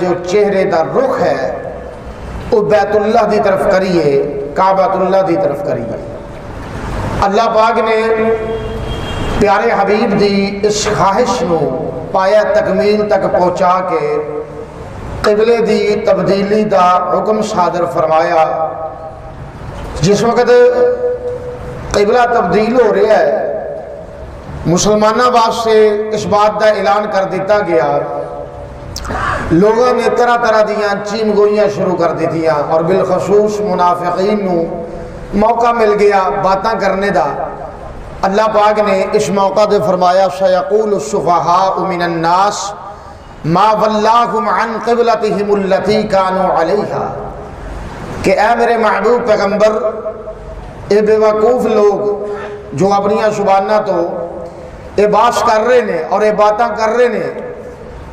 جو چہرے دا رخ ہے وہ بیت اللہ دی طرف کریے، کعبۃ اللہ دی طرف کریے۔ اللہ پاک نے پیارے حبیب دی اس خواہش نو پایا تکمیل تک پہنچا کے قبلے دی تبدیلی دا حکم صادر فرمایا۔ جس وقت قبلہ تبدیل ہو رہا ہے، مسلمانوں واسطے اس بات دا اعلان کر دیتا گیا، لوگوں نے طرح طرح دیاں چیم گوئیاں شروع کر دیتیاں، اور بالخصوص منافقین نو موقع مل گیا باتاں کرنے دا۔ اللہ پاک نے اس موقع دے فرمایا سیقول السفہاء من الناس ما ولاہم عن قبلتہم التی کانوا علیہا، کہ اے میرے محبوب پیغمبر، اے بے وقوف لوگ جو اپنی زبانہ تو اے باس کر رہے نے اور اے باتاں کر رہے نے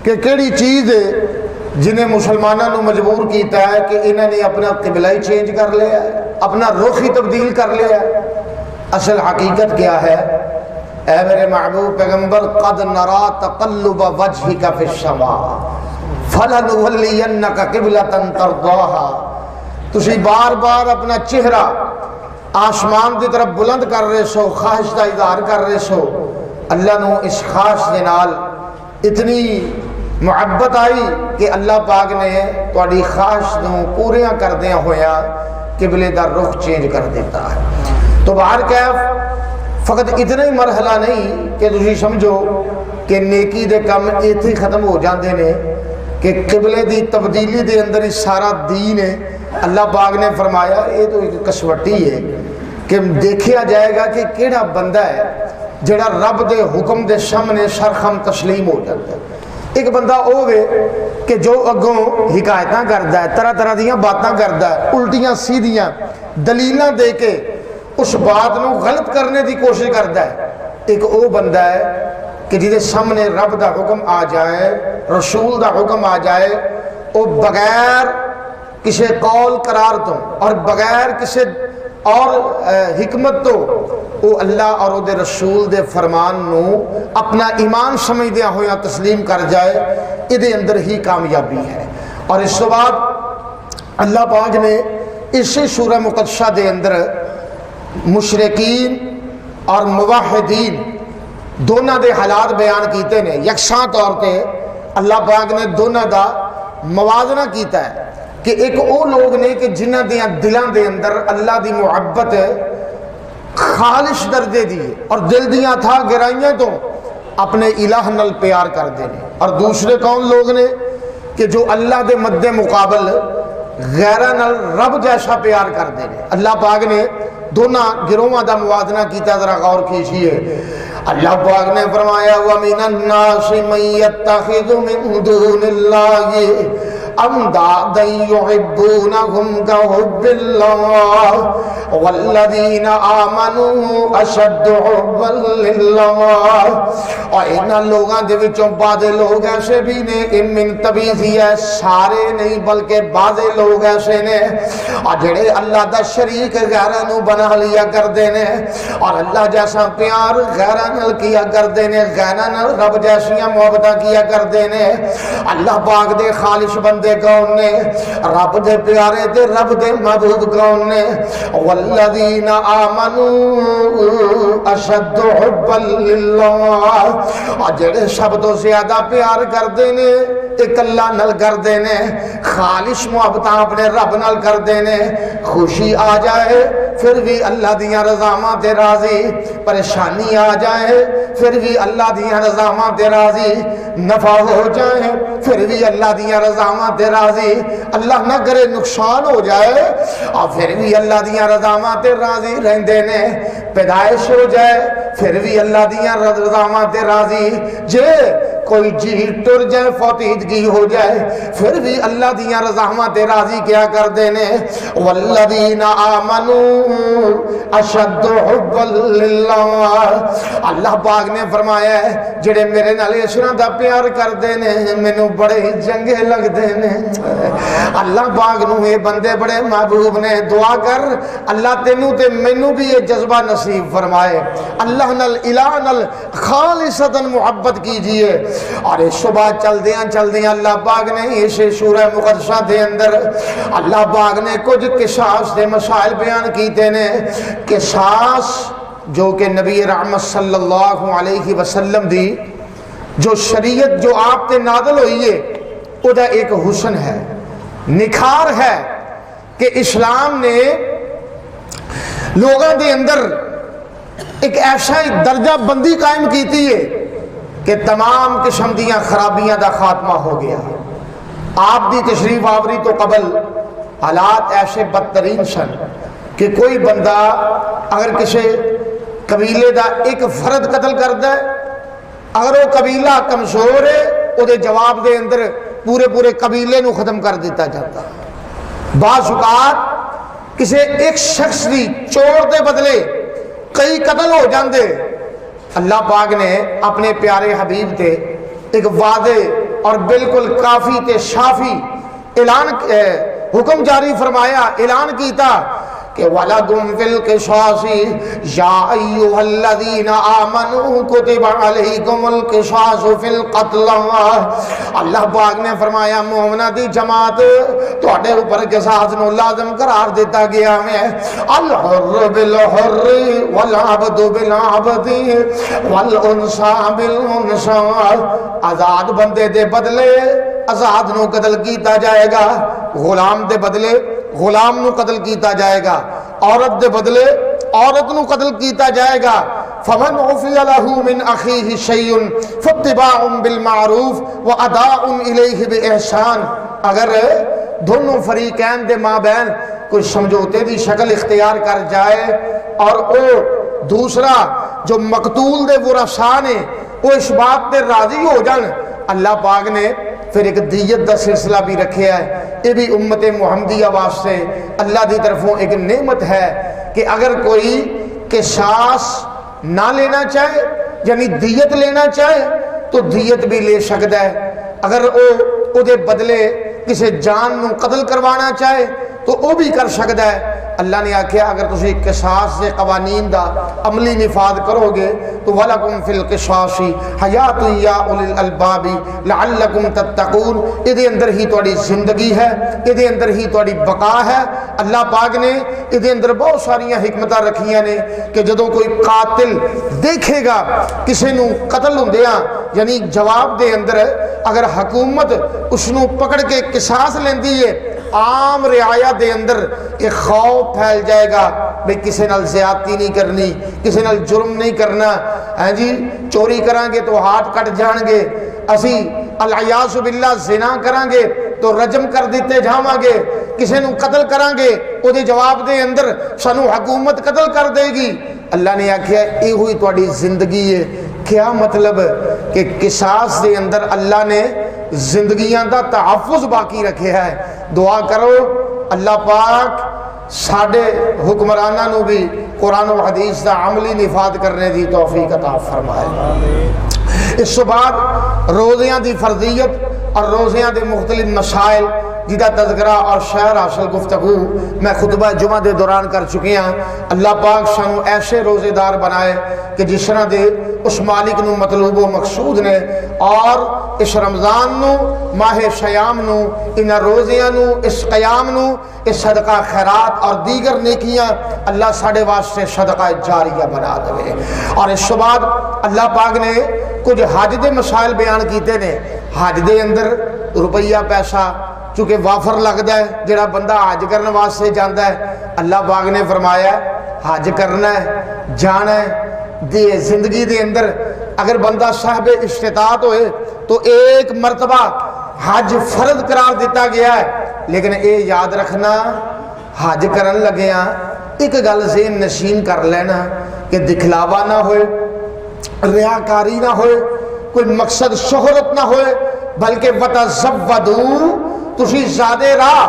کہ کیڑی چیز ہے جنہیں مسلمانوں نے مجبور کیتا ہے کہ انہوں نے اپنا قبلہ ہی چینج کر لیا ہے، اپنا رخ ہی تبدیل کر لیا ہے۔ اصل حقیقت کیا ہے؟ اے میرے محبوب پیغمبر، قد نرا تقلب وجہک فی السماء فلنولینک قبلۃ ترضاها، تسی بار بار اپنا چہرہ آسمان کی طرف بلند کر رہے سو، خواہش کا اظہار کر رہے سو۔ اللہ نو اس خواہش دے نال اتنی محبت آئی کہ اللہ پاک نے تہاڈی خواہش نو پوریاں کردیاں ہویا قبلے دا رخ چینج کر دیتا ہے۔ تو باہر کیف فقط اتنا ہی مرحلہ نہیں کہ تسی سمجھو کہ نیکی دے کم ایتھے ختم ہو جاندے نے، کہ قبلے دی تبدیلی دے اندر ہی سارا دین ہے۔ اللہ پاک نے فرمایا یہ تو ایک کسوٹی ہے کہ دیکھیا جائے گا کہ کیڑا بندہ ہے جڑا رب دے حکم دے سامنے سرخم تسلیم ہو جاتا ہے۔ ایک بندہ ہوے کہ جو اگوں حکایتاں کردا ہے، طرح طرح دیاں باتاں کردا ہے، الٹیاں سیدھیاں دلیلاں دے کے اس بات نو غلط کرنے دی کوشش کردا ہے۔ ایک او بندہ ہے کہ جدے سامنے رب دا حکم آ جائے، رسول دا حکم آ جائے، او بغیر کسی قول قرار تو اور بغیر کسی اور حکمت تو او اللہ اور او دے رسول دے فرمان نو اپنا ایمان سمجھدیا ہویا تسلیم کر جائے، ادھے اندر ہی کامیابی ہے۔ اور اس بعد اللہ پاک نے اسی سورہ مقدسہ دے اندر مشرکین اور موحدین دونوں دے حالات بیان کیتے نے، یکساں طور پہ اللہ پاک نے دونوں دا موازنہ کیتا ہے کہ ایک او لوگ نے کہ جنہ دیاں دلان دے اندر اللہ دی محبت خالص درجے دی اور دل دیاں تھا گرائیاں تو اپنے الہ نل پیار کر دینے، اور دوسرے کون لوگ نے کہ جو اللہ دے مد مقابل غیرہ نل رب جیسا پیار کر دینے۔ اللہ پاک نے دونوں گروہاں دا موازنہ کیتا، ذرا غور کیجئے۔ اللہ پاک نے فرمایا وَمِنَ النَّاسِ مَن يَتَّخِذُ مِن دُونِ اللَّهِ اندادا يحبونهم كحب الله والذين آمنوا اشد حبا لله۔ اور ان لوگاں دے وچوں بعض لوگ ایسے بھی نے، ان من تبیزی ہے، سارے نہیں بلکہ بعض لوگ ایسے نے جڑے اللہ دا شریک غیراں نو بنا لیا کردے نے، اور اللہ جیسا پیار غیراں نال کیا کردے نے، غیراں نال رب جیسیاں محبتاں کیا کردے نے۔ اللہ پاک دے خالص بندے کون نے؟ رب دے پیارے تے رب دے محبوب کون نے؟ والذین آمنوا اشد حبا للہ، جڑے سب تو زیادہ پیار کردے نے ایک اللہ نال کردے نے، خالص محبتاں اپنے رب نال کردے نے، خوشی آ جائے پھر بھی اللہ دیاں رضاماں تے راضی، پریشانی آ جائے پھر بھی اللہ دیاں رضاماں تے راضی، نفع ہو جائے پھر بھی اللہ دیاں رضاماں تے راضی، اللہ نہ کرے نقصان ہو جائے اور پھر بھی اللہ دیاں رضاماں تے راضی رہندے نے، پیدائش ہو جائے پھر بھی اللہ دیاں رضاماں تے راضی، جے کوئی جی ٹر جائے فوتیدگی ہو جائے پھر بھی اللہ دیاں رضاماں تے راضی کیا کر دینے۔ والذین آمنوا اشد حبا للہ، اللہ پاک نے فرمایا ہے جڑے میرے نال اس طرح دا پیار کر دینے مینوں بڑے ہی چنگے لگ دینے۔ اللہ پاک نو یہ بندے بڑے محبوب نے، دعا کر اللہ تینوں تے مینوں بھی یہ جذبہ نصیب فرمائے، اللہ نال الہ نال خالصتاً محبت کیجئے، اور اس صبح چل دیاں اللہ پاک نے اس سورہ مقدسہ دے اندر اللہ پاک نے کچھ قصاص دے مسائل بیان کیتے نے. قصاص جو کہ نبی رحمت صلی اللہ علیہ وسلم دی جو شریعت جو آپ تے نازل ہوئی ہے وہ دا ایک حسن ہے, نکھار ہے کہ اسلام نے لوگوں دے اندر ایک ایسا درجہ بندی قائم کیتی ہے کہ تمام قسم دیاں خرابیاں دا خاتمہ ہو گیا. آپ دی تشریف آوری تو قبل حالات ایسے بدترین سن کہ کوئی بندہ اگر کسی قبیلے دا ایک فرد قتل کرتا ہے, اگر وہ قبیلہ کمزور ہے وہ دے جواب دے اندر پورے قبیلے نو ختم کر دیتا جاتا. بعض اوقات کسی ایک شخص دی چور دے بدلے کئی قتل ہو جاندے. اللہ پاک نے اپنے پیارے حبیب تے ایک واضح اور بالکل کافی تے شافی اعلان حکم جاری فرمایا, اعلان کیتا کہ وَلَكُمْ فِي الْقِصَاصِ يَا أَيُّهَا الَّذِينَ آمَنُوا كُتِبَ عَلَيْكُمُ الْقِصَاصُ فِي الْقَتْلِ. اللہ پاک نے فرمایا مومنہ دی جماعت تواڈے اوپر قصاص نو لازم قرار دیتا گیا ہے. الحر بالحر والعبد بالعبد والانثى بالانثى. آزاد بندے دے بدلے آزاد نو قتل کیتا جائے گا, غلام دے بدلے غلام نو قتل کیتا جائے گا, عورت دے بدلے عورت نو قتل کیتا جائے گا. فمن عفی لہ من اخیہ شیء فاتباع بالمعروف واداء الیہ باحسان. اگر دونوں فریقین دے مابین کوئی سمجھوتے دی شکل اختیار کر جائے اور او دوسرا جو مقتول دے ورثاء نے وہ اس بات تے راضی ہو جان, اللہ پاک نے پھر ایک دیت دا سلسلہ بھی رکھے ہے. یہ بھی امت محمدیہ واسطے اللہ دی طرفوں ایک نعمت ہے کہ اگر کوئی قصاص نہ لینا چاہے یعنی دیت لینا چاہے تو دیت بھی لے سکتا ہے. اگر او دے بدلے کسی جان نو قتل کروانا چاہے تو وہ بھی کر سکتا ہے. اللہ نے آکھیا اگر تسی قصاص سے قوانین دا عملی نفاذ کرو گے تو وَلَكُمْ فِي الْقِصَاصِ حَيَاتٌ يَا أُولِي الْأَلْبَابِ لَعَلَّكُمْ تَتَّقُونَ. یہ اندر ہی تواڈی زندگی ہے, یہ اندر ہی تواڈی بقا ہے. اللہ پاک نے یہ اندر بہت ساریاں حکمتاں رکھیاں نے کہ جدوں کوئی قاتل دیکھے گا کسی نو قتل ہوندیاں یعنی جواب دے اندر اگر حکومت اس نو پکڑ کے قصاص لیندی ہے عام رعایا دے اندر ایک خوف پھیل جائے گا بھئی کسی نال زیادتی نہیں کرنی, کسی نال جرم نہیں کرنا. ہاں جی چوری کران گے تو ہاتھ کٹ جان گے, اسی العیاذ باللہ زنا کران گے تو رجم کر دیتے جاواں گے, کسی نو قتل کران گے او دے جواب دے اندر سانو حکومت قتل کر دے گی. اللہ نے آکھیا اے ہوئی تواڈی زندگی ہے. کیا مطلب کہ قصاص دے اندر اللہ نے زندگیاں دا تحفظ باقی رکھے ہے. دعا کرو اللہ پاک ساڈے حکمراناں نو بھی قرآن و حدیث دا عملی نفاذ کرنے دی توفیق عطا فرمائے. اس کے بعد روزیاں دی فرضیت اور روزیاں دے مختلف مسائل جدا تذکرہ اور شعر حاصل گفتگو میں خطبہ جمعہ دے دوران کر چکی ہاں. اللہ پاک سانو ایسے روزے دار بنائے کہ جس طرح دے اس مالک نو مطلوب و مقصود نے, اور اس رمضان نو ماہ شیام نو ان روزیاں نو اس قیام نو اس صدقہ خیرات اور دیگر نیکیاں اللہ ساڑھے واسطے صدقہ جاریہ بنا دے. اور اس کے بعد اللہ پاک نے کچھ حج دے مسائل بیان کیتے نے. حج دے اندر روپیہ پیسہ چونکہ وافر لگتا ہے جڑا بندہ حج کرنے واسطے جاندہ ہے. اللہ پاک نے فرمایا حج کرنا ہے جانا ہے دے زندگی دے اندر اگر بندہ صاحب استطاعت ہوئے تو ایک مرتبہ حج فرض قرار دیتا گیا ہے. لیکن اے یاد رکھنا حج کرن لگیاں ایک گل ذہن نشین کر لینا کہ دکھلاوا نہ ہوئے, ریاکاری نہ ہوئے, کوئی مقصد شہرت نہ ہوئے, بلکہ وَتَزَوَّدُوا تسی زیادہ راہ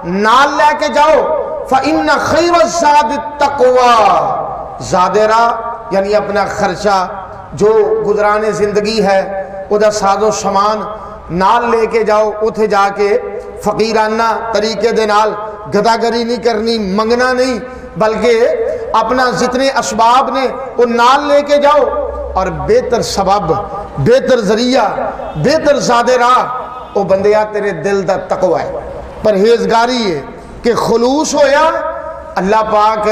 نال لے کے جاؤ. فَإِنَّ خَيْرَ الزَّادِ التَّقْوَى. زیادہ راہ یعنی اپنا خرچہ جو گزرانے زندگی ہے او دا ساز و سامان نال لے کے جاؤ. اتھے جا کے فقیرانہ طریقے دے نال گداگری نہیں کرنی, منگنا نہیں, بلکہ اپنا جتنے اسباب نے وہ نال لے کے جاؤ. اور بہتر سبب بہتر ذریعہ بہتر سادے راہ او بندیا تیرے دل دا تقوی ہے، پرہیزگاری ہے کہ خلوص ہویا اللہ پاک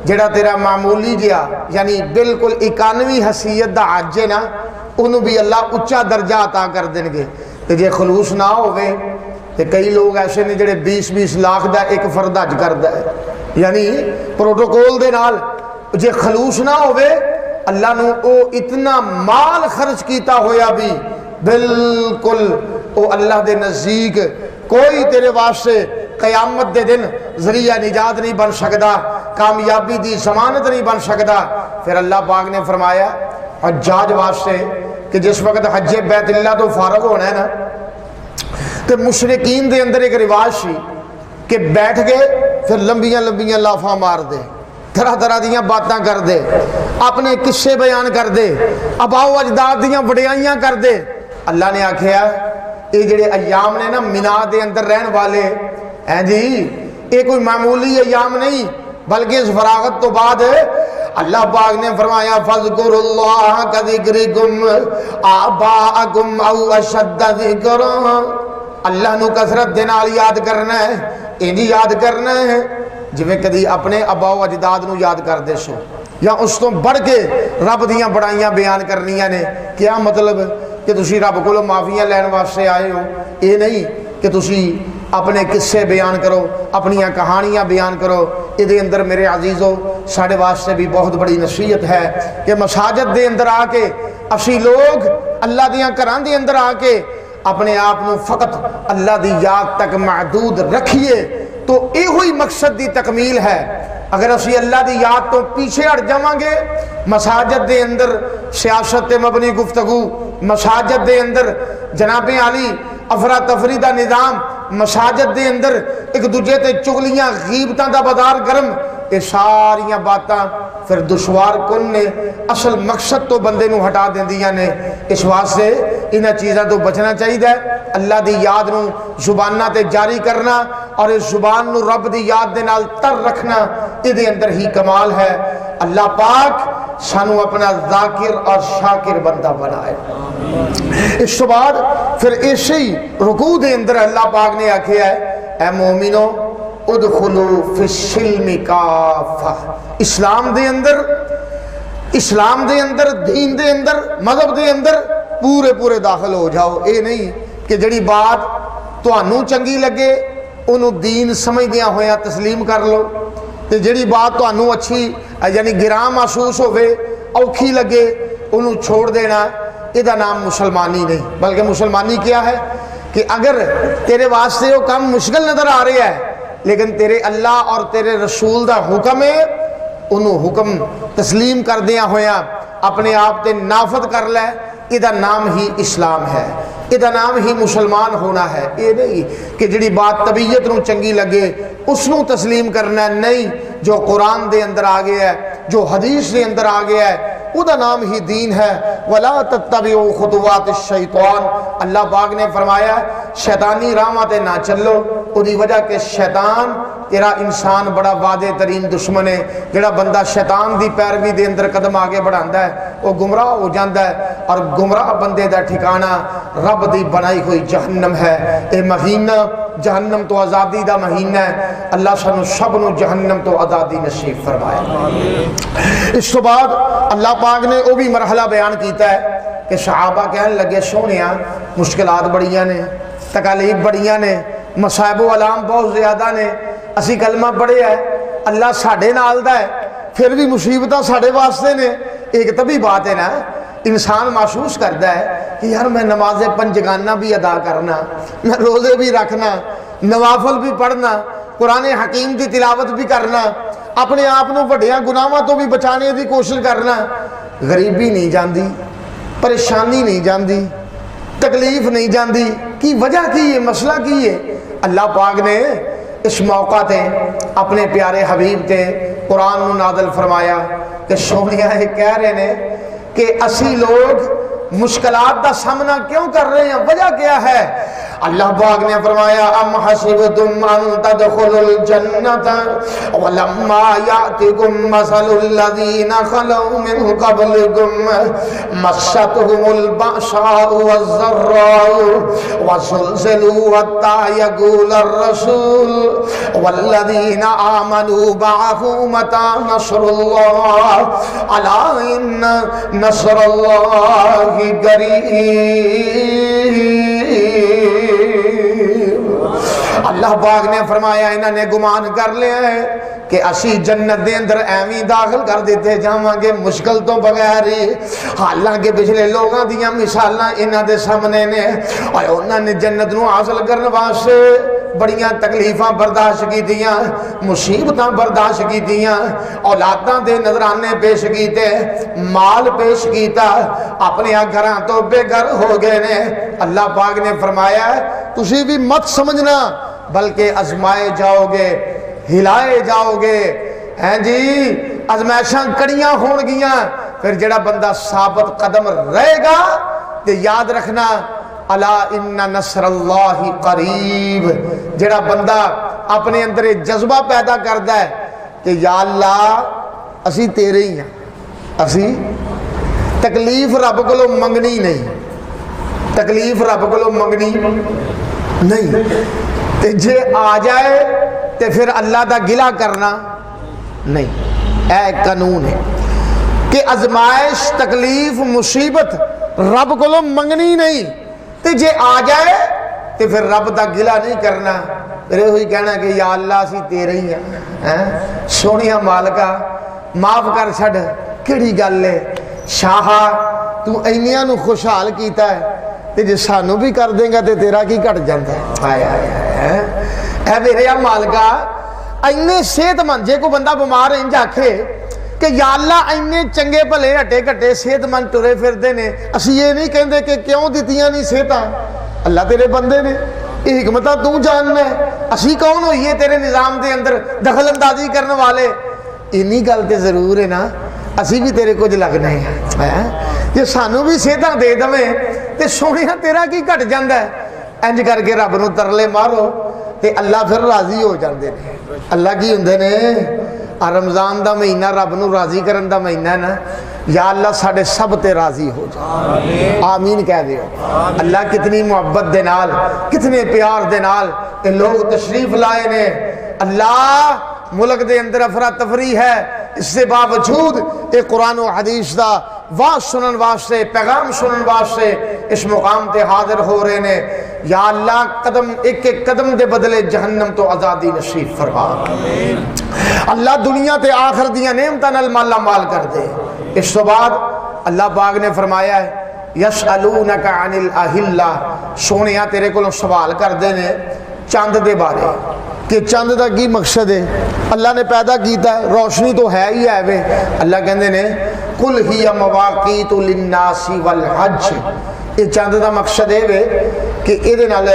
جڑا تیرا معمولی جیا یعنی بالکل 91 حیثیت دا حج ہے نا انہوں بھی اللہ اچھا درجہ عطا کر دیں گے۔ تے جے خلوص نہ ہوئے تے کئی لوگ ایسے نے جڑے 20 لاکھ دا ایک فرد حج کردا ہے، یعنی پروٹوکول دے نال جے خلوص نہ ہوئے اللہ نو او اتنا مال خرچ کیتا ہویا بھی بالکل او اللہ دے نزدیک کوئی تیرے واسطے قیامت دے دن ذریعہ نجات نہیں بن سکدا، کامیابی دی ضمانت نہیں بن سکدا۔ پھر اللہ پاک نے فرمایا حجاج واسطے کہ جس وقت حج بیت اللہ تو فارغ ہونا ہے نا تو مشرقین دے اندر ایک رواج سی کہ بیٹھ گئے پھر لمبیاں لمبیاں لافاں مار دے، طرح طرح دیاں باتاں کر دے، اپنے قصے بیان کر دے، اباؤ اجداد دیاں وڈیائیاں کر دے۔ اللہ نے آکھیا یہ جڑے ایام نے نا مینا دے اندر رہن والے ہیں جی یہ کوئی معمولی ایام نہیں بلکہ اس فراغت تو بعد اللہ پاک نے فرمایا فَاذْكُرُوا اللَّهَ كَذِكْرِكُمْ آبَاءَكُمْ أَوْ أَشَدَّ ذِكْرًا، اللہ نو کثرت دے نال یاد کرنا ہے، انہی یاد کرنا ہے جویں کدی اپنے ابا و اجداد نو یاد کر دے سو یا اس تو بڑھ کے رب دیاں بڑائیاں بیان کرنیاں نے۔ کیا مطلب کہ تسی رب کو معافیاں لین واسطے آئے ہو، یہ نہیں کہ تسی اپنے قصے بیان کرو، اپنیاں کہانیاں بیان کرو۔ یہ اندر میرے عزیزو ساڑھے واسطے بھی بہت بڑی نصیحت ہے کہ مساجد دے اندر آ کے اسی لوگ اللہ دیاں گھراں دے اندر آ کے اپنے آپ نو فقط اللہ دی یاد تک محدود رکھیے تو یہ ہوئی مقصد دی تکمیل ہے۔ اگر اسی اللہ دی یاد تو پیچھے ہٹ جاواں گے، مساجد دے اندر سیاست مبنی گفتگو، مساجد دے اندر جناب عالی افراتفری دا نظام، مساجد دے اندر ایک دوجے تے چغلیاں غیبتاں دا بازار گرم، یہ ساریاں باتاں پھر دشوار کن نے اصل مقصد تو بندے نو ہٹا دیندیاں نے۔ اس واسطے انہاں چیزاں تو بچنا چاہیے، اللہ دی یاد نو زباناں تے جاری کرنا اور اس زبان نو رب دی یاد دے نال تر رکھنا، یہ اندر ہی کمال ہے۔ اللہ پاک سانو اپنا ذاکر اور شاکر بندہ بنائے۔ اس کے بعد پھر اسی رکوع دے اندر اللہ پاک نے آکھیا ہے اے مومنو ادخلوا فی السلم کافہ، اسلام دے اندر دین دے اندر مذہب دے اندر پورے داخل ہو جاؤ۔ اے نہیں کہ جڑی بات تانوں چنگی لگے انہوں دین سمجھدیاں ہویا تسلیم کر لو، تے جڑی بات تانوں اچھی یعنی گراں محسوس ہوئے اوکھی لگے انہوں چھوڑ دینا، یہ دا نام مسلمانی نہیں۔ بلکہ مسلمانی کیا ہے کہ اگر تیرے واسطے وہ کام مشکل نظر آ رہا ہے لیکن تیرے اللہ اور تیرے رسول دا حکم ہے، انہوں حکم تسلیم کر دیا ہویا اپنے آپ تے نافذ کر لے، یہ دا نام ہی اسلام ہے، یہ دا نام ہی مسلمان ہونا ہے۔ یہ نہیں کہ جڑی بات طبیعت نو چنگی لگے اس نو تسلیم کرنا، نہیں، جو قرآن دے اندر آ گیا ہے، جو حدیث دے اندر آ گیا ہے وہ دا نام ہی دین ہے۔ وَلَا تَتَّبِعُوا خُطُوَاتِ الشَّيْطَانِ، اللہ پاک نے فرمایا شیطانی راہاں تے نہ چلو، وہ دی وجہ کہ شیطان تیرا انسان بڑا وعدے ترین دشمن ہے۔ جڑا بندہ شیطان دی پیروی دے اندر قدم آگے بڑھاندا ہے وہ گمراہ ہو جاندا ہے، اور گمراہ بندے دا ٹھکانہ رب دی بنائی ہوئی جہنم ہے۔ اے مہینہ جہنم تو آزادی دا مہینہ ہے، اللہ سانو سب نو جہنم تو آزادی نصیب فرمائے۔ اس کے بعد اللہ پاک نے وہ بھی مرحلہ بیان کیتا ہے کہ صحابہ کہنے لگے سونیاں مشکلات بڑیاں نے، تکالیف بڑیاں نے، مصائب و علام بہت زیادہ نے، اسی کلمہ پڑھے ہے اللہ ساڑھے نال دا ہے پھر بھی مصیبتہ ساڑھے واسطے نے۔ ایک طبی بات ہے نا، انسان محسوس کرتا ہے کہ یار میں نماز پنجگانہ بھی ادا کرنا، میں روزے بھی رکھنا، نوافل بھی پڑھنا، قرآن حکیم کی تلاوت بھی کرنا، اپنے آپ نو وڈیاں گناہاں تو بھی بچانے دی کوشش کرنا، غریبی نہیں جاندی، پریشانی نہیں جاندی، تکلیف نہیں جاندی، کی وجہ کی ہے، مسئلہ کی ہے؟ اللہ پاک نے اس موقع تے اپنے پیارے حبیب تے قرآن نو نازل فرمایا کہ سونیاں کہہ رہے نے کہ اسی لوگ مشکلات دا سامنا کیوں کر رہے ہیں، وجہ کیا ہے؟ اللہ پاک نے فرمایا ام حسبتم ان تدخلوا الجنۃ ولما یاتکم مثل الذین خلوا من قبلکم مستهم البأساء والضراء وزلزلوا حتى يقول الرسول والذین آمنوا معه متى نصر اللہ الا ان نصر اللہ قریب۔ اللہ پاک نے فرمایا انہوں نے گمان کر لیا ہے کہ اسی جنت دے اندر ایویں داخل کر دیتے جاواں گے مشکل تو بغیر ہی، حالانکہ پچھلے لوگاں دیاں مثالاں انہاں دے سامنے نے، اور انہاں نے جنت نو حاصل کرنے واسطے بڑیاں تکلیفاں برداشت کی دیاں، مصیبتاں برداشت کی دیاں، اولاداں دے نظرانے پیش کیتے، مال پیش کیتا، اپنے گھراں تو بے گھر ہو گئے نے۔ اللہ پاک نے فرمایا تسی بھی مت سمجھنا بلکہ آزمائے جاؤ گے، ہلائے جاؤ گے، ہیں جی ازمائشاں کڑیاں ہون گیاں، پھر جڑا بندہ ثابت قدم رہے گا تے یاد رکھنا الا ان نصر اللہ قریب۔ جڑا بندہ اپنے اندر جذبہ پیدا کردا ہے کہ یا اللہ اسی تیرے ہی ہیں، اسی تکلیف رب کو منگنی نہیں، تکلیف رب کو منگنی نہیں، تے جے آ جائے تے پھر اللہ دا گلہ کرنا نہیں۔ اے قانون ہے کہ ازمائش تکلیف مصیبت رب کو منگنی نہیں، تے جے آ جائے تے پھر رب دا گلہ نہیں کرنا، پھر ہوئی کہنا کہ یا اللہ اسی تیرے ہی ہیں، سونیا مالکا معاف کر چھڑ، کیڑی گل ہے شاہا تو اینیاں نو خوشحال کیتا ہے تے جے سانو بھی کر دیں گا تے تیرا کی گھٹ جاندا ہے۔ آئے آئے اے میرے مالکا اینے صحت مند، جے کو بندہ بیمار انج آکھے کہ یا اللہ اینے چنگے بھلے ہٹے گھٹے صحت مند ٹرے پھردے نے، اسی یہ نہیں کہندے کہ کیوں دتیاں نہیں صحتاں، اللہ تیرے بندے نے، یہ حکمتاں تو جاننا ہے، اسی کون ہوئیے تیرے نظام دے اندر دخل اندازی کرنے والے، اینی گل تے ضرور ہے نا، اسی بھی تیرے کچھ لگنے ہیں، جے سانو بھی صحتاں دے دویں تے سونیا تیرا کی گھٹ جاندا ہے۔ انج کر کے رب نو ترلے مارو تے اللہ پھر راضی ہو جاندے نے۔ اللہ کی ہوندے نے رمضان دا مہینہ رب نو راضی کرن دا مہینہ ہے نا، یا اللہ ساڑھے سب تے راضی ہو جائے، آمین کہہ دیو۔ اللہ کتنی محبت دے نال، کتنے پیار دے نال کہ لوگ تشریف لائے نے، اللہ ملک دے اندر افراتفری ہے، اس سے باوجود ایک قرآن و حدیث دا واز سنن واسطے، پیغام سنن واسطے اس مقام تے حاضر ہو رہے نے۔ یا اللہ قدم ایک ایک قدم دے بدلے جہنم تو آزادی نصیب فرما، اللہ دنیا تے آخر دیاں نعمتاں نال مالا مال کر دے۔ اس تو بعد اللہ پاک نے فرمایا ہے یسألونک عن الاہلہ، سونیا تیرے کو سوال کر دے نے چاند دے بارے کہ چاند دا کی مقصد ہے، اللہ نے پیدا کیتا ہے، روشنی تو ہے ہی ہے وے، اللہ کہندے نے قل ہی مواقیت للناس والحج، یہ چاند دا مقصد ہے وے کہ یہ نال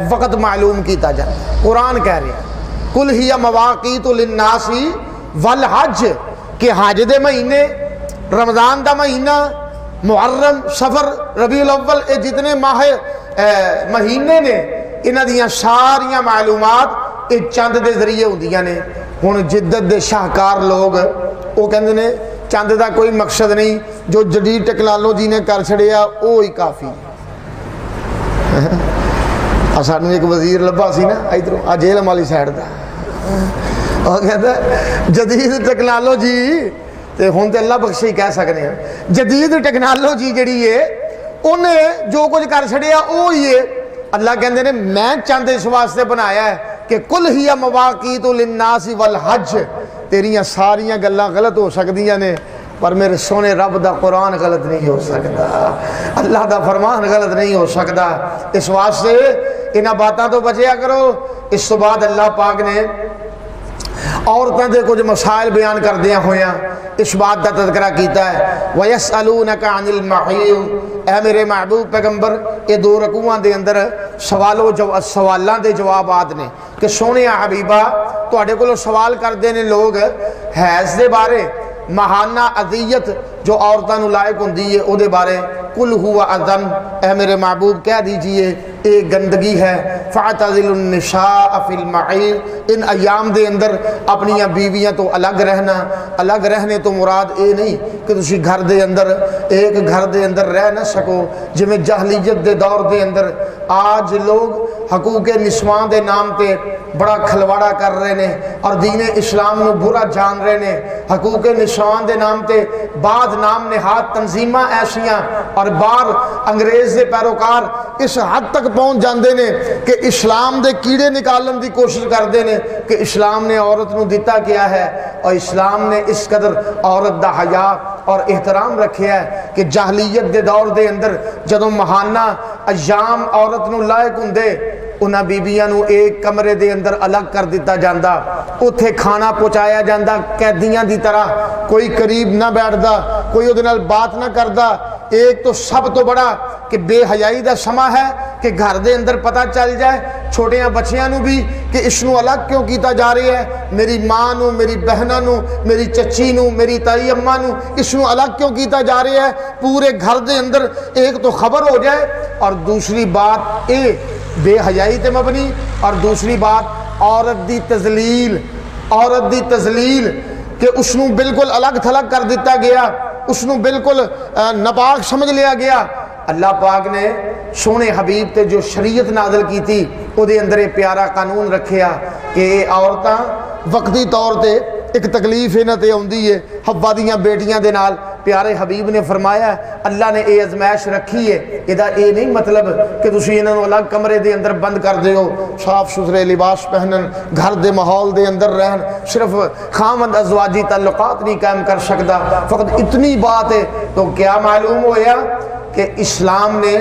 وقت معلوم کیتا جائے۔ قرآن کہہ رہے ہیں قل ہی مواقیت للناس والحج، کہ حج دے مہینے، رمضان دا مہینہ، محرم، سفر، ربیع الاول، یہ جتنے ماہ مہینے نے انہاں دیاں ساریاں معلومات یہ چند دے ذریعے ہوندیاں نے۔ ہن جدت دے شاہکار لوگ وہ کہندے نے چند دا کوئی مقصد نہیں، جو جدید ٹیکنالوجی نے کر چھڑیا وہی کافی۔ سانو ایک وزیر لبا سی نا ادھر جیلم والی سائڈ دا، وہ کہتا جدید ٹیکنالوجی تے ہن تے اللہ بخشی کہہ سکتے ہیں، جدید ٹیکنالوجی جڑی ہے انہیں جو کچھ کر چھڑیا وہی ہے۔ اللہ کہندے نے میں چند اس واسطے بنایا ہے کہ کل ہی مواقیت للناس والحج، تیریاں ساریاں گلاں غلط ہو سکدیاں نے پر میرے سونے رب دا قرآن غلط نہیں ہو سکتا، اللہ دا فرمان غلط نہیں ہو سکتا، اس واسطے انہاں باتاں تو بچیا کرو۔ اس تو بعد اللہ پاک نے عورتوں دے کچھ مسائل بیان کر دیا ہویا، اس بات دا تذکرہ کیتا ہے وَيَسْأَلُونَكَ عَنِ الْمَحِيضِ، اے میرے محبوب پیغمبر یہ دو رکوعاں دے اندر سوالاں دے جوابات نے کہ سونے حبیبہ تواڈے کولوں سوال کردے نے لوگ حیض دے بارے، ماہانہ اذیت جو عورتاں نوں لائق ہوندی ہے او دے بارے، قُلْ هُوَ أَذًا، اے میرے محبوب کہہ دیجئے ایک گندگی ہے۔ فاعتزلوا النساء فی المحیض، ان ایام دے اندر اپنی بیویاں تو الگ رہنا۔ الگ رہنے تو مراد اے نہیں کہ تسی گھر دے اندر ایک گھر دے اندر رہ نہ سکو، جویں جاہلیت دے دور دے اندر آج لوگ حقوق نسواں دے نام تے بڑا کھلواڑا کر رہے نے اور دین اسلام نو برا جان رہے نے۔ حقوق نسواں دے نام تے بعض نام نہاد تنظیماں ایسیاں اور بعض انگریز دے پیروکار اس حد تک پہنچ جاندے نے کہ اسلام دے کیڑے نکالن دی کوشش کردے نے کہ اسلام نے عورت نو دیتا کیا ہے، اور اسلام نے اس قدر عورت دا حیا اور احترام رکھیا ہے کہ جاہلیت دے دور دے اندر جدوں ماہانہ ایام عورت نو لائق ہوندے، انہاں بیبیاں نو ایک کمرے دے اندر الگ کر دیتا جاندا، اتھے کھانا پہنچایا جاندا قیدیاں دی طرح، کوئی قریب نہ بیٹھدا، کوئی اودے نال بات نہ کردا۔ ایک تو سب تو بڑا کہ بے حیائی دا سما ہے کہ گھر دے اندر پتہ چل جائے چھوٹیاں بچیاں نو بھی کہ اس نو الگ کیوں کیتا جا رہی ہے، میری ماں نو، میری بہناں نو، میری چچی نو، میری تائی اماں نو اس نو الگ کیوں کیتا جا رہی ہے، پورے گھر دے اندر ایک تو خبر ہو جائے، اور دوسری بات اے بے حیائی تے مبنی، اور دوسری بات عورت دی تذلیل، عورت دی تذلیل کہ اس نو بالکل الگ تھلگ کر دیتا گیا، اس نو بالکل ناپاک سمجھ لیا گیا۔ اللہ پاک نے سونے حبیب تے جو شریعت نازل کی تھی او دے اندر ایک پیارا قانون رکھیا کہ عورتاں وقتی طور تے ایک تکلیف انہاں تے ہوندی ہے۔ حوا دیاں بیٹیاں دے نال پیارے حبیب نے فرمایا اللہ نے اے ازمائش رکھی ہے، ادا اے نہیں مطلب کہ تسی انہاں نوں الگ کمرے دے اندر بند کر دیو، صاف ستھرے لباس پہنن، گھر دے ماحول دے اندر رہن، صرف خامند ازواجی تعلقات نہیں قائم کر سکتا، فقط اتنی بات ہے۔ تو کیا معلوم ہویا کہ اسلام نے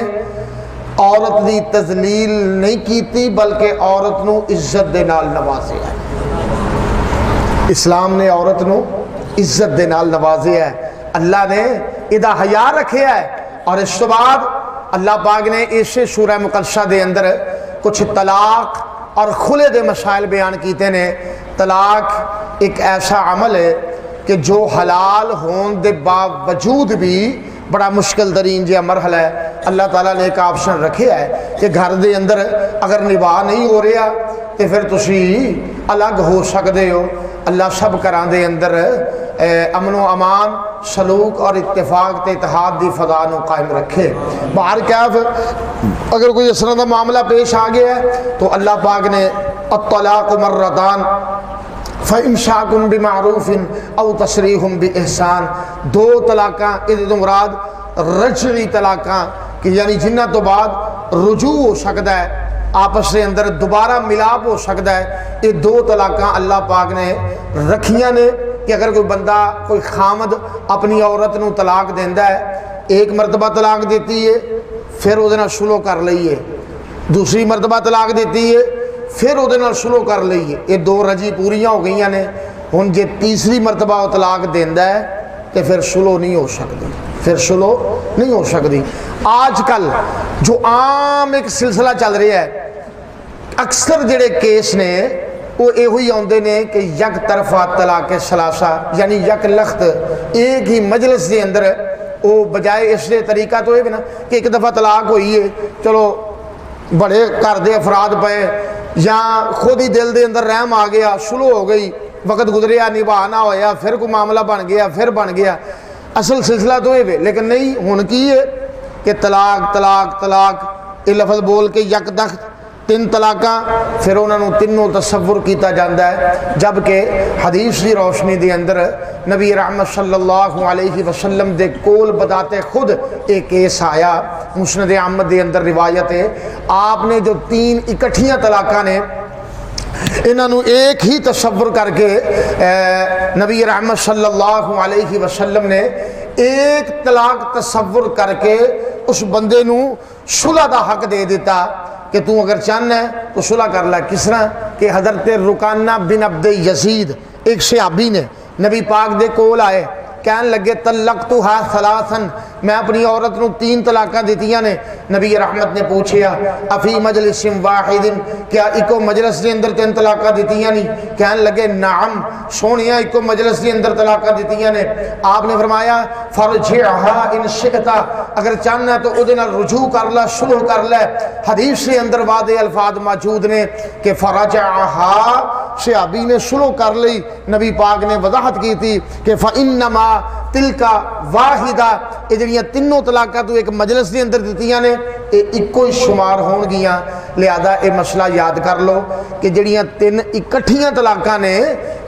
عورت دی تذلیل نہیں کیتی بلکہ عورت نو عزت دے نال نوازیا ہے۔ اسلام نے عورت نو عزت دے نال نوازیا ہے، اللہ نے ادا حیا رکھیا ہے۔ اور اس کے بعد اللہ پاک نے اسے سورہ مقدسہ دے اندر کچھ طلاق اور خلع دے مسائل بیان کیتے نے۔ طلاق ایک ایسا عمل ہے کہ جو حلال ہون دے باوجود بھی بڑا مشکل ترین جہا مرحلہ ہے۔ اللہ تعالیٰ نے ایک آپشن رکھے ہے کہ گھر دے اندر اگر نباہ نہیں ہو رہا تو پھر تسی الگ ہو سکتے ہو۔ اللہ سب گھراں دے اندر امن و امان، سلوک اور اتفاق تے اتحاد دی فضا نو قائم رکھے۔ باہر کیا اگر کوئی اس طرح دا معاملہ پیش آ گیا ہے تو اللہ پاک نے الطلاق مرتان فَإِمْسَاكٌ بِمَعْرُوفٍ أَوْ تَسْرِيحٌ بِإِحْسَان، دو طلاقاں، یہ تو مراد رجعی طلاقاں کہ یعنی جنہ تو بعد رجوع ہو سکتا ہے، آپس کے اندر دوبارہ ملاپ ہو سکتا ہے۔ یہ دو طلاقاں اللہ پاک نے رکھیاں نے کہ اگر کوئی بندہ کوئی خامد اپنی عورت نو طلاق دیندا ہے، ایک مرتبہ طلاق دیتی ہے پھر وہ نال سلو کر لئیے، دوسری مرتبہ طلاق دیتی ہے پھر وہ نال سلو کر لئیے، یہ دو رجی پوریاں ہو گئی نے۔ ہن جے تیسری مرتبہ وہ طلاق دیندا ہے تو پھر سلو نہیں ہو سکتی، پھر سلو نہیں ہو سکتی۔ آج کل جو عام ایک سلسلہ چل رہا ہے، اکثر جڑے کیس نے وہ یہ آتے ہیں کہ یک طرفہ طلاق ثلاثہ یعنی یک لخت ایک ہی مجلس کے اندر، وہ بجائے اس طریقہ تو یہ بھی نا کہ ایک دفعہ طلاق ہوئی ہے، چلو بڑے گھر دے افراد پے یا خود ہی دل دے اندر رحم آ گیا، سلو ہو گئی، وقت گزریا، نباہ نہ ہویا، پھر کوئی معاملہ بن گیا، پھر بن گیا۔ اصل سلسلہ تو یہ لیکن نہیں، ہن کی ہے کہ طلاق طلاق طلاق یہ لفظ بول کے یک دخت تین طلاقاں، پھر انہوں نے تینوں تصور کیتا جاندہ ہے، جبکہ حدیث کی روشنی دے اندر نبی رحمت صلی اللہ علیہ وسلم دے کول بتاتے خود ایک کیس آیا، مسند احمد دے اندر روایت ہے، آپ نے جو تین اکٹھیاں طلاقاں نے انہوں نے ایک ہی تصور کر کے نبی رحمت صلی اللہ علیہ وسلم نے ایک طلاق تصور کر کے اس بندے نو صلح دا حق دے دیتا کہ تو اگر چاہنا ہے تو صلح کر لے۔ کس طرح کہ حضرت رکانہ بن عبد یزید ایک صحابی نے نبی پاک دے کول آئے، کہنے لگے طلقتھا ثلاثا، میں اپنی عورت نو تین طلاقاں دیتیاں نے۔ نبی رحمت نے پوچھیا افی مجلس واحد، کیا ایکو مجلس دے اندر تین طلاقاں دیتیاں نہیں؟ کہنے لگے نعم سونیا ایکو مجلس دے اندر طلاقاں دیتیاں نے۔ آپ نے فرمایا فرجعها ان شئت، اگر چاہنا ہے تو او دے نال رجوع کر لے، صلح کر لے۔ حدیث کے اندر واضح الفاظ موجود نے کہ فرجعہا، صحابی نے صلح کر لی۔ نبی پاک نے وضاحت کی تھی کہ فَإِنَّمَا تِلْكَ وَاحِدَةٌ، یہ جڑیاں تینوں طلاقاں تو ایک مجلس دے اندر دتیاں نے، یہ ایکو ہی شمار ہون گیاں۔ لہذا یہ مسئلہ یاد کر لو کہ جڑیاں تین اکٹھیاں طلاقاں نے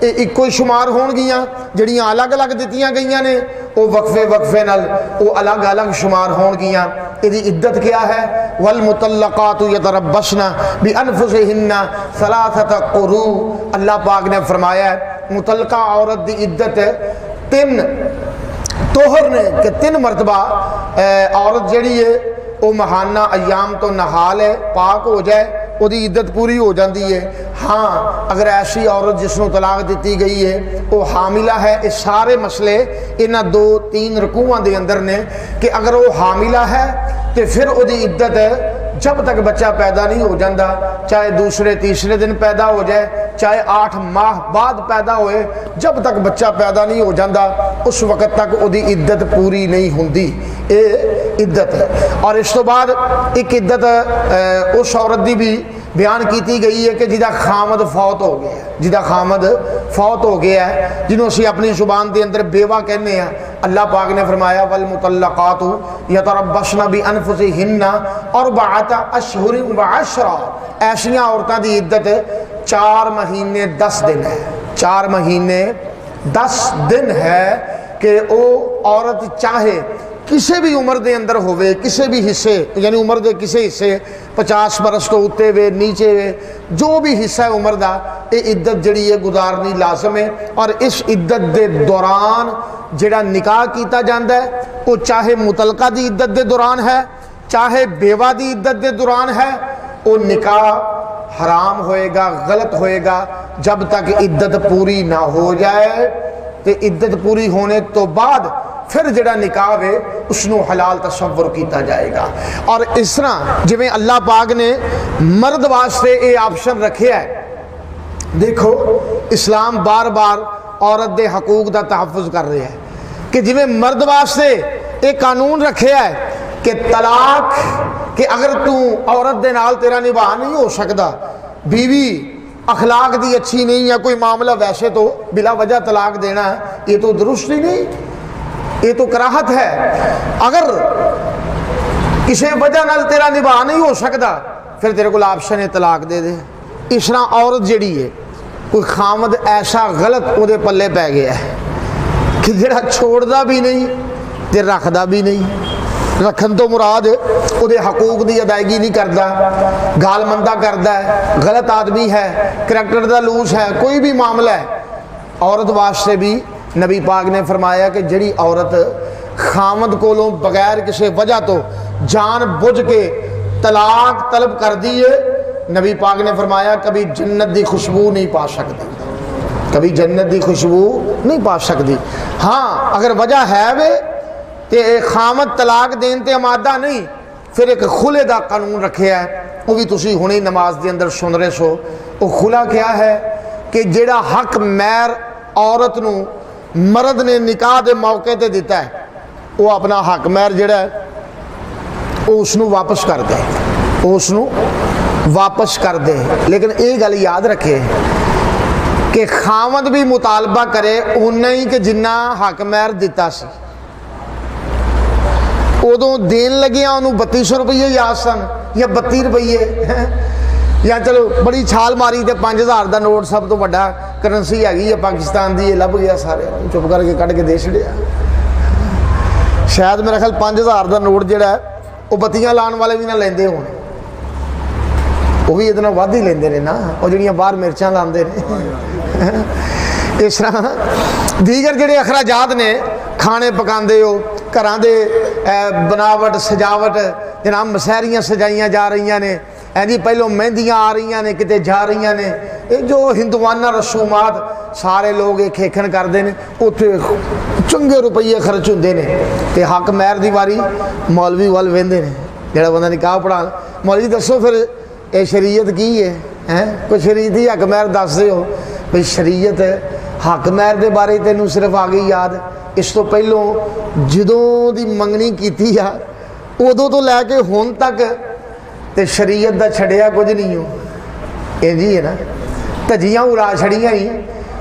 یہ ایکو ہی شمار ہون گیاں، جڑیاں الگ الگ دتیاں گئیاں نے وہ وقفے وقفے نال وہ الگ الگ شمار ہون گیاں۔ یہ عدت کیا ہے؟ والمطلقات یتربصن بانفسہن ثلاثۃ قروء، اللہ پاک نے فرمایا ہے مطلقہ عورت دی عدت تین توہر نے کہ تین مرتبہ عورت جڑی ہے وہ ماہانہ ایام تو نحال ہے، پاک ہو جائے، وہ دی عدت پوری ہو جاندی ہے۔ ہاں اگر ایسی عورت جس نو طلاق دیتی گئی ہے وہ حاملہ ہے، اس سارے مسئلے انہاں دو تین رکوعاں دے اندر نے کہ اگر وہ حاملہ ہے تو پھر وہ دی عدت جب تک بچہ پیدا نہیں ہو جاندہ، چاہے دوسرے تیسرے دن پیدا ہو جائے، چاہے 8 ماہ بعد پیدا ہوئے، جب تک بچہ پیدا نہیں ہو جاندہ اس وقت تک وہ دی عدت پوری نہیں ہوندی، اے عدت ہے۔ اور اس تو بعد ایک عدت اس عورت دی بھی بیان کیتی گئی ہے کہ جدہ خامد فوت ہو گیا ہے، جدہ خامد فوت ہو گیا ہے، جنہوں سے اپنی زبان دے اندر بیوہ کہنے ہیں۔ اللہ پاک نے فرمایا والمطلقات یتربصن بانفسہن اربعۃ اشہر وعشرا، ایسیاں عورتاں دی عدت 4 مہینے 10 دن ہے، 4 مہینے 10 دن ہے کہ او عورت چاہے کسی بھی عمر دے اندر ہوئے، کسی بھی حصے یعنی عمر دے کسی حصے 50 برس تو اتے ہوئے نیچے ہوئے، جو بھی حصہ ہے عمر دا، یہ عدت جڑی ہے گزارنی لازم ہے۔ اور اس عدت دے دوران جڑا نکاح کیتا جاندہ ہے وہ چاہے مطلقہ دی عدت دے دوران ہے چاہے بیوہ دی عدت دے دوران ہے، وہ نکاح حرام ہوئے گا، غلط ہوئے گا جب تک عدت پوری نہ ہو جائے۔ تو عدت پوری ہونے تو بعد پھر جڑا نکاح ہے اس نو حلال تصور کیتا جائے گا۔ اور اس طرح جویں اللہ پاک نے مرد واسطے یہ آپشن رکھے ہے، دیکھو اسلام بار بار عورت دے حقوق دا تحفظ کر رہے ہیں کہ جویں مرد واسطے ایک قانون رکھے ہے کہ طلاق، کہ اگر تو عورت دے نال تیرا نباہ نہیں ہو سکتا، بیوی اخلاق دی اچھی نہیں ہے، کوئی معاملہ ویسے تو بلا وجہ طلاق دینا ہے، یہ تو درست ہی نہیں، یہ تو کراہت ہے۔ اگر کسی وجہ نال تیرا نباہ نہیں ہو سکتا پھر تیرے کو آپشن ہے طلاق دے دے۔ اس طرح عورت جڑی ہے کوئی خامد ایسا غلط وہ دے پلے پہ گیا ہے کہ جڑا چھوڑدا بھی نہیں تے رکھدا بھی نہیں، رکھن تو مراد وہ دے حقوق دی ادائیگی نہیں کردا، گال مندہ کردا ہے، غلط آدمی ہے، کریکٹر دا لوس ہے، کوئی بھی معاملہ ہے۔ عورت واسطے بھی نبی پاک نے فرمایا کہ جڑی عورت خامد کولوں بغیر کسی وجہ تو جان بوجھ کے طلاق طلب کر دیے، نبی پاک نے فرمایا کبھی جنت دی خوشبو نہیں پا سکتی، کبھی جنت دی خوشبو نہیں پا سکتی۔ ہاں اگر وجہ ہے وے تے خامد طلاق دین تے آمادہ نہیں، پھر ایک خلے دا قانون رکھے ہے، وہ بھی تسی ہنے نماز دے اندر سن رہے سو۔ وہ خلا کیا ہے کہ جڑا حق مہر عورت نو مرد نے نکاح دے موقع تے دیتا ہے وہ اپنا حق مہر جڑا ہے وہ اس نو واپس کر دے، وہ اس نو واپس کر دے۔ لیکن ایک گل یاد رکھے کہ خامد بھی مطالبہ کرے اُنہ ہی کہ جنہ حق مہر دیتا سی، ادوں دین لگیا انہوں 3200 روپیے یاد سن یا 32 روپیے، یا چلو بڑی چھال ماری تے 5000 دا نوٹ سب تو بڑا کرنسی ہے ہے پاکستان دی، یہ لب گیا سارے چپ کر کے کٹ کے دے چھڑیا۔ شاید میرا خیال 5000 دا نوٹ جڑا ہے وہ بتیاں لان والے بھی نہ لیندے ہون، وہ بھی اتنا ود ہی لیندے نے نا، وہ جڑیاں باہر مرچاں لاندے نے۔ اس طرح دیگر جڑے اخراجات نے، کھانے پکاندے ہو، گھراں دے بناوٹ سجاوٹ، جناب مسحریاں سجائیاں جا رہی نے، جی پہلو مہندیاں آ رہی نے، کتے جا رہی نے، یہ جو ہندوانہ رسومات سارے لوگ یہ کھیکھن کرتے ہیں، اتنے چنگے روپیے خرچ ہوندے نے، تے حق مہر دی واری مولوی وال ویندے نے، جڑا بندہ نکاح پڑھا مولوی دسو پھر یہ شریعت کی ہے، کوئی شریعت ہی حق مہر دس دے ہو بھئی شریعت حق مہر دے بارے تینوں صرف آ گئی یاد، اس تو پہلوں جدوں دی منگنی کیتی ہے ادوں تو لے کے ہن تک تے شریعت دا چھڑیا کچھ نہیں ہو اے جی ہے نا دھجیاں اڑا چھڑیاں ہی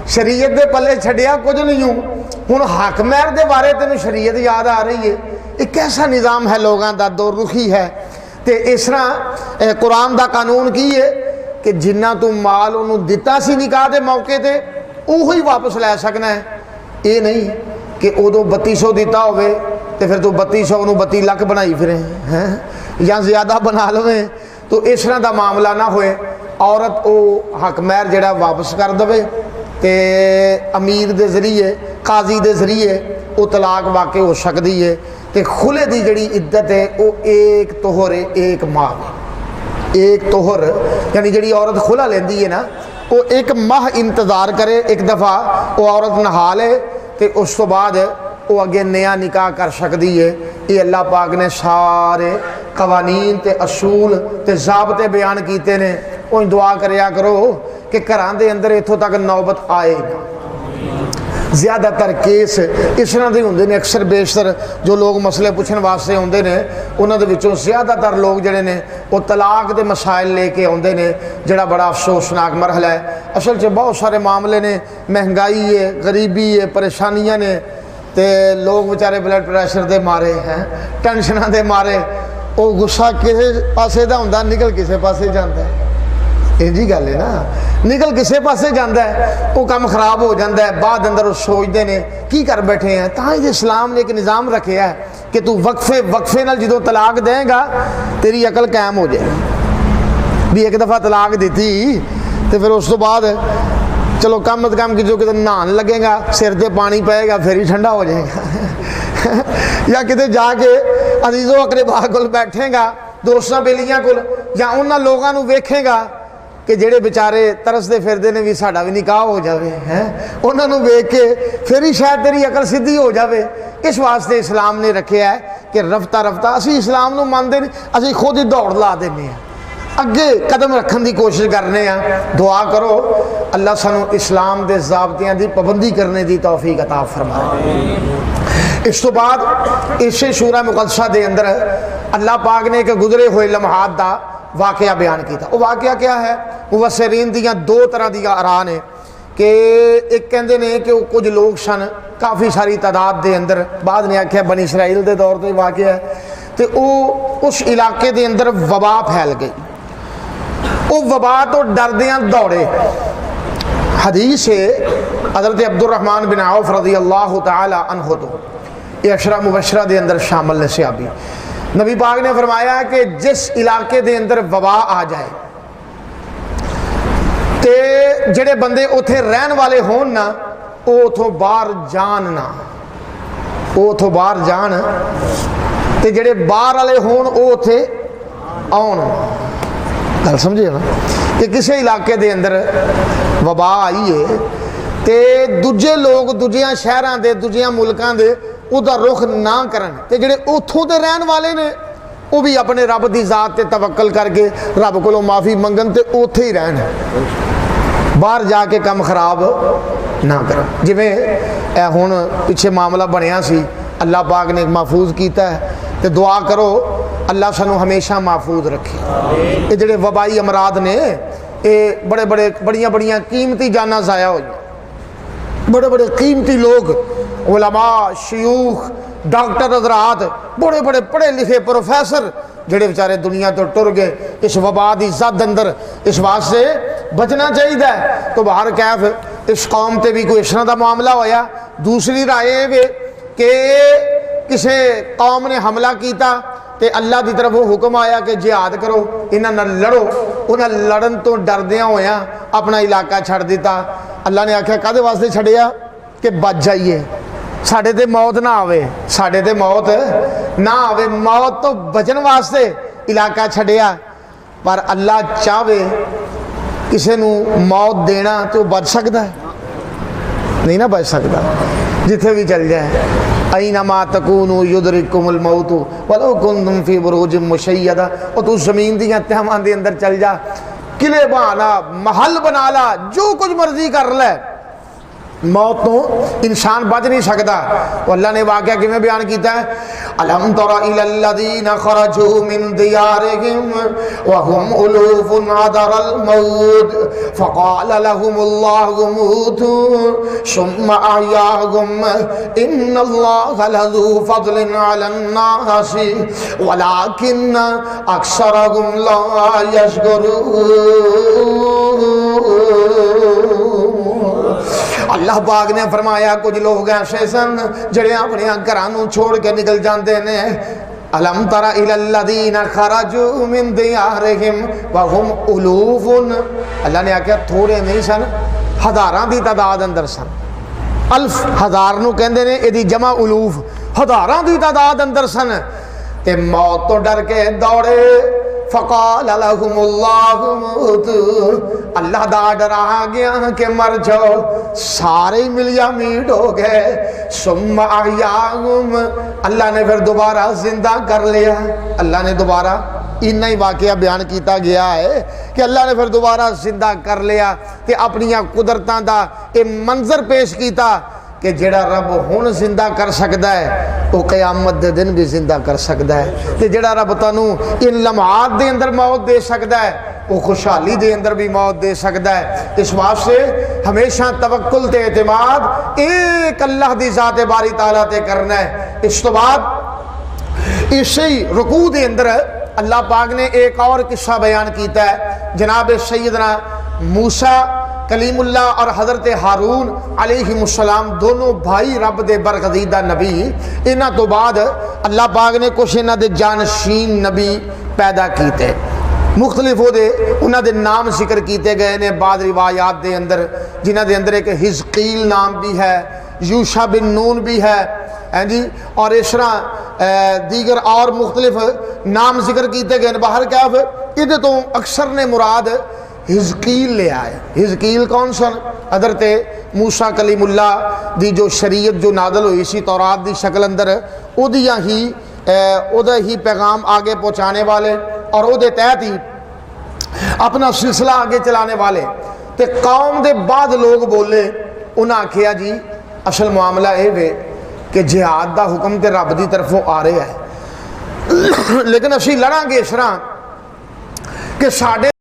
شریعت دے پلے چھڑیا کچھ نہیں ہوں ہن حق مہر دے بارے تینوں شریعت یاد آ رہی ہے ایک ایسا نظام ہے لوگاں دا دو رخی ہے تے اس طرح قرآن دا قانون کی ہے کہ جنہ تو مال انہوں دتا سی نکاح دے موقع تے وہی واپس لے سکنا ہے یہ نہیں کہ ادو 3200 دیتا ہوئے تے پھر تو 3200 انہوں 32 لاکھ بنائی پھریں یا زیادہ بنا لویں تو اس طرح دا معاملہ نہ ہوئے عورت او حق مہر جڑا واپس کر دے تے امیر دے ذریعے قاضی دے ذریعے او طلاق واقع ہو سکتی ہے تے خلے دی جڑی عدت ہے او ایک طہر ایک ماہ ایک طہر یعنی جڑی عورت خلا لیندی ہے نا وہ ایک ماہ انتظار کرے ایک دفعہ وہ عورت نہا لے تے اس تو بعد وہ اگے نیا نکاح کر سکتی ہے یہ اللہ پاک نے سارے قوانین تے اصول تے ضابطے بیان کیتے نے وہ دعا کریا کرو کہ گھراں دے اندر اتھوں تک نوبت آئے نا زیادہ تر کیس اس طرح دے ہوندے نے اکثر بیشتر جو لوگ مسئلے پوچھن واسطے ہوندے نے انہاں دے وچوں زیادہ تر لوگ جڑے نے وہ طلاق دے مسائل لے کے ہوندے نے جڑا بڑا افسوسناک مرحلہ ہے اصل چ بہت سارے معاملے نے مہنگائی ہے غریبی ہے پریشانیاں نے تے لوگ بیچارے بلڈ پریشر دے مارے ہیں ٹینشناں دے مارے وہ غصہ کسے پاسے دا ہوندا نکل کسے پاسے جاندا ہے جی گل ہے نا نکل کسے پاسے جاندا ہے وہ کام خراب ہو جاتا ہے بعد اندر وہ سوچتے ہیں کی کر بیٹھے ہیں تاں یہ اسلام نے ایک نظام رکھیا ہے کہ تو وقفے نال جدوں طلاق دیں گا تیری عقل قائم ہو جائے بھی ایک دفعہ طلاق دیتی تو پھر اس تو بعد چلو کم از کم جو کتے نہان لگے گا سر تے پانی پائے گا پھر ہی ٹھنڈا ہو جائے گا یا کتے جا کے عزیزو اقربا کول بیٹھے گا دوستاں بیلیاں کول یا انہاں لوگاں نو ویکھے گا کہ جڑے بیچارے ترسدے پھردے نے بھی ساڈا بھی نکاح ہو جاوے ہیں انہاں نو ویکھ کے پھر ہی شاید تیری عقل سیدھی ہو جاوے اس واسطے اسلام نے رکھیا ہے کہ رفتہ رفتہ اسی اسلام نو مانتے نہیں اسی خود ہی دوڑ لا دینے ہیں اگے قدم رکھن دی کوشش کرنے ہیں دعا کرو اللہ سانو اسلام دے ضابطیاں دی پابندی کرنے دی توفیق عطا فرمائے اس تو بعد اس سورہ مقدسہ دے اندر اللہ پاک نے ایک گزرے ہوئے لمحات دا واقعہ بیان کیتا وہ واقعہ کیا ہے مفسرین دیاں دو طرح دیاں آراء نے کہ ایک کہندے نے کہ کچھ لوگ سن کافی ساری تعداد دے اندر بعد نے آکھیا بنی اسرائیل دے دور تے واقعہ ہے تو وہ اس علاقے دے اندر وبا پھیل گئی وہ وبا تو ڈردیاں دوڑے حدیث ہے حضرت عبد الرحمن بن عوف رضی اللہ تعالی عنہ تو یہ عشرہ مبشرہ دے اندر شامل نے صحابی نبی پاک نے فرمایا کہ جس علاقے دے اندر وبا آ جائے تے جڑے بندے اتھے رہن والے ہون نا او اتھوں باہر جان نا او اتھوں باہر جان تے جڑے باہر والے ہون او اتھے آن گل سمجھے نا کہ کسی علاقے دے اندر وبا آئی ہے تے دوجے لوگ دوجیاں شہراں دے دوجیاں ملکاں دے او دا رخ نہ کرن تے جڑے اتھوں دے رہن والے نے وہ بھی اپنے رب دی ذات تے توکل کر کے رب کولوں معافی منگن تے اوتھے ہی رہن باہر جا کے کم خراب نہ کرن جویں اے ہن پیچھے معاملہ بنیا سی اللہ پاک نے محفوظ کیتا ہے تے دعا کرو اللہ سانو ہمیشہ محفوظ رکھے یہ جڑے وبائی امراض نے یہ بڑیاں قیمتی جاناں ضائع ہوئی بڑے قیمتی لوگ علماء شیوخ ڈاکٹر حضرات بڑے پڑھے لکھے پروفیسر جڑے بیچارے دنیا تو ٹر گئے اس وبا دی زد اندر اس واسطے بچنا چاہیے تو باہر کیف اس قوم تے بھی کوئی اس طرح دا معاملہ ہویا دوسری رائے وے کہ کسے قوم نے حملہ کیتا تے اللہ دی طرف وہ حکم آیا کہ جہاد کرو انہاں نال لڑو انہاں لڑن تو ڈردیاں ہویا اپنا علاقہ چھڑ دیتا اللہ نے آکھیا کدے واسطے چھڑیا کہ بچ جائیے ساڈے تے موت نہ آوے ساڈے تے موت نہ آوے موت تو بچن واسطے علاقہ چھڑیا پر اللہ چاہے کسے نو موت دینا تو بچ سکتا ہے نہیں نہ بچ سکتا جتھے بھی چل جائے اینما تکونوا یدرککم الموت ولو کنتم فی بروج مشیدہ اور تو زمین دیاں تہواں دے اندر چل جا قلعے بنا محل بنا لا جو کچھ مرضی کر لے موت تو انسان بچ نہیں سکتا. اللہ نے واقعہ کیویں بیان کیتا ہے, الم تر الی الذین خرجوا من دیارہم وهم الوف حذر الموت فقال لهم اللہ موتوا ثم احیاهم ان اللہ لذو فضل علی الناس ولکن اکثرهم لا یشکرون. اللہ پاک نے فرمایا کچھ لوگ ایسے سن جڑے اپنے گھروں چھوڑ کے نکل جاندے نے. الم تر الی الذین خرجوا من دیارہم وهم الوف, اللہ نے آکھیا تھوڑے نہیں سن, ہزاراں دی تعداد اندر سن. الف ہزار نو کہندے نے, ایدی جمع الوف, ہزاراں دی تعداد اندر سن. تے موت تو ڈر کے دوڑے. فقال لهم اللہ موتوا, اللہ دا ڈر آ گیا کہ مر جاؤ, سارے ملیا میٹ ہو گئے. ثم احیاهم, اللہ نے پھر دوبارہ زندہ کر لیا. اللہ نے دوبارہ, اتنا ہی واقعہ بیان کیتا گیا ہے کہ اللہ نے پھر دوبارہ زندہ کر لیا تے اپنی قدرتاں دا اے منظر پیش کیتا کہ جڑا رب ہن زندہ کر سکتا ہے وہ قیامت دے دن بھی زندہ کر سکتا ہے. تے جڑا رب تانوں ان لمحات دے اندر موت دے سکتا ہے وہ خوشحالی دے اندر بھی موت دے سکتا ہے. اس واسطے ہمیشہ توکل تے اعتماد ایک اللہ دی ذات باری تعالیٰ تے کرنا ہے. اس تو بعد اسی رکوع دے اندر اللہ پاک نے ایک اور قصہ بیان کیتا ہے. جناب سیدنا موسیٰ کلیم اللہ اور حضرت ہارون علیہ السلام دونوں بھائی رب دے برگزیدہ نبی, انہاں تو بعد اللہ پاک نے کچھ انہاں دے جانشین نبی پیدا کیتے. مختلف انہاں دے نام ذکر کیتے گئے نے بعض روایات دے اندر, جنہاں دے اندر ایک حزقیل نام بھی ہے, یوشع بن نون بھی ہے جی, اور اس طرح دیگر اور مختلف نام ذکر کیتے گئے. باہر کیف یہ تو اکثر نے مراد حزقیل لے آئے. حزقیل کون سن؟ حضرت موسیٰ کلیم اللہ دی جو شریعت جو نازل ہوئی سی تورات دی شکل اندر, اودے ہی پیغام آگے پہنچانے والے اور اودے تحت ہی اپنا سلسلہ آگے چلانے والے. تے قوم دے بعد لوگ بولے, انہاں آکھیا جی اصل معاملہ اے وے کہ جہاد دا حکم تے رب دی طرفوں آ رہا ہے, لیکن اسی لڑاں گے اس طرح کہ ساڈے